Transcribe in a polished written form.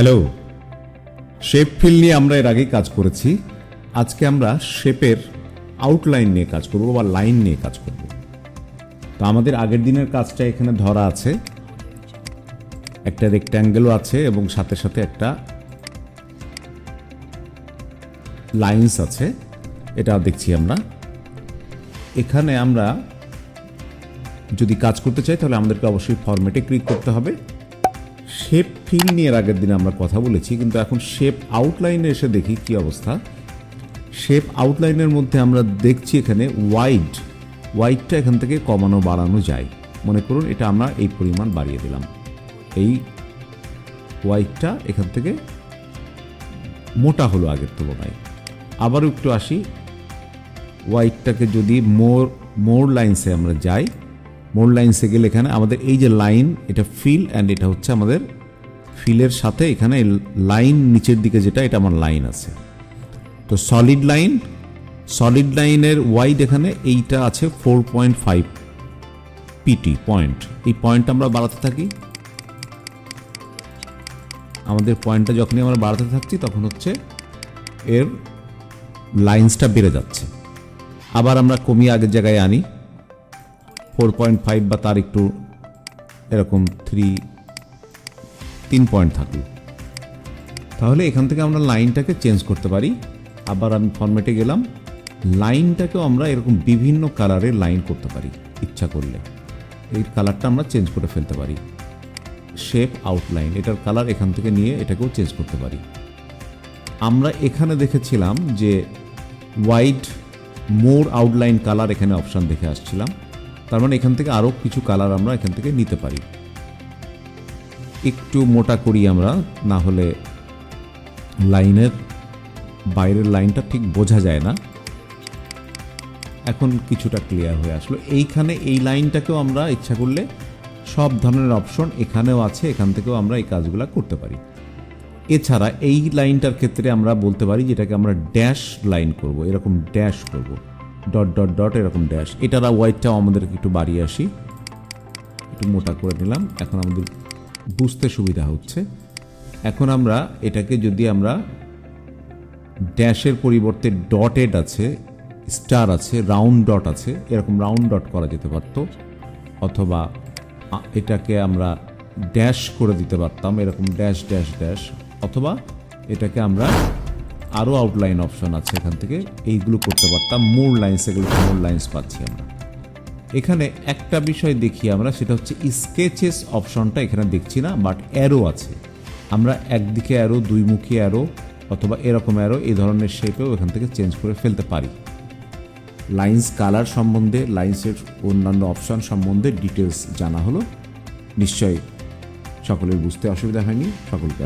Hello, shape feel নিয়ে আমরা এর আগেই কাজ করেছি। আজকে আমরা শেপের আউটলাইন নিয়ে কাজ করব বা লাইন নিয়ে কাজ করব। তো আমাদের আগের দিনের কাজটা এখানে ধরা আছে, একটা রেক্ট্যাঙ্গেলও আছে এবং সাথে সাথে একটা লাইন্স আছে, এটা দেখছি আমরা। এখানে আমরা যদি কাজ করতে চাই তাহলে আমাদেরকে অবশ্যই ফরম্যাটে ক্লিক করতে হবে। শেপ ফিল নিয়ে আগের দিনে আমরা কথা বলেছি, কিন্তু এখন শেপ আউটলাইনে এসে দেখি কি অবস্থা। শেপ আউটলাইনের মধ্যে আমরা দেখছি এখানে ওয়াইডটা এখান থেকে কমানো বাড়ানো যায়। মনে করুন এটা আমরা এই পরিমাণ বাড়িয়ে দিলাম, এই ওয়াইডটা এখান থেকে মোটা হলো আগের তুলনায়। আবারও একটু আসি, ওয়াইডটাকে যদি মোর লাইন্সে আমরা যাই, মোর লাইন্সে গেলে এখানে আমাদের এই যে লাইন, এটা ফিল অ্যান্ড এটা হচ্ছে আমাদের ফিলের সাথে এখানে লাইন নিচের দিকে যেটা, এটা আমার লাইন আছে। তো সলিড লাইনের ওয়াইড এখানে এইটা আছে 4.5 পিটি পয়েন্ট। এই পয়েন্ট আমরা বাড়াতে থাকি, আমাদের পয়েন্টটা যখনই আমরা বাড়াতে থাকছি তখন হচ্ছে এর লাইন্সটা বেড়ে যাচ্ছে। আবার আমরা কমিয়ে আগের জায়গায় আনি, 4.5 বা তার একটু এরকম 3 পয়েন্ট থাকলো। তাহলে এখান থেকে আমরা লাইনটাকে চেঞ্জ করতে পারি। আবার আমি ফরম্যাটে গেলাম, লাইনটাকেও আমরা এরকম বিভিন্ন কালারের লাইন করতে পারি ইচ্ছা করলে। এই কালারটা আমরা চেঞ্জ করে ফেলতে পারি। শেপ আউটলাইন, এটার কালার এখান থেকে নিয়ে এটাকেও চেঞ্জ করতে পারি। আমরা এখানে দেখেছিলাম যে ওয়াইড মোর আউটলাইন কালার এখানে অপশান দেখে আসছিলাম, তার মানে এখান থেকে আরও কিছু কালার আমরা এখান থেকে নিতে পারি। একটু মোটা করি আমরা, না হলে লাইনের বাইরের লাইনটা ঠিক বোঝা যায় না। এখন কিছুটা ক্লিয়ার হয়ে আসলো। এইখানে এই লাইনটাকেও আমরা ইচ্ছা করলে সব ধরনের অপশন এখানেও আছে, এখান থেকেও আমরা এই কাজগুলো করতে পারি। এছাড়া এই লাইনটার ক্ষেত্রে আমরা বলতে পারি যেটাকে আমরা ড্যাশ লাইন করব, এরকম ড্যাশ করব, ডট ডট ডট এরকম ড্যাশ। এটার ওয়াইডটাও আমাদেরকে একটু বাড়িয়ে আসি, একটু মোটা করে নিলাম, এখন আমাদের বুঝতে সুবিধা হচ্ছে। এখন আমরা এটাকে যদি আমরা ড্যাশের পরিবর্তে ডটেড আছে, স্টার আছে, রাউন্ড ডট আছে, এরকম রাউন্ড ডট করা যেতে পারত, অথবা এটাকে আমরা ড্যাশ করে দিতে পারতাম, এরকম ড্যাশ ড্যাশ ড্যাশ, অথবা এটাকে আমরা আরও আউটলাইন অপশন আছে এখান থেকে এইগুলো করতে পারতাম। মোর লাইন্স, এগুলো মোর লাইন্স পাচ্ছি আমরা। এখানে একটা বিষয় দেখি আমরা, সেটা হচ্ছে স্কেচেস অপশনটা এখানে দেখছি না, বাট অ্যারো আছে। আমরা একদিকে অ্যারো, দুইমুখী অ্যারো, অথবা এরকম অ্যারো, এই ধরনের শেপেও এখান থেকে চেঞ্জ করে ফেলতে পারি। লাইন্স কালার সম্বন্ধে, লাইন্সের অন্যান্য অপশন সম্বন্ধে ডিটেলস জানা হলো। নিশ্চয়ই সকলের বুঝতে অসুবিধা হয়নি। সকলকে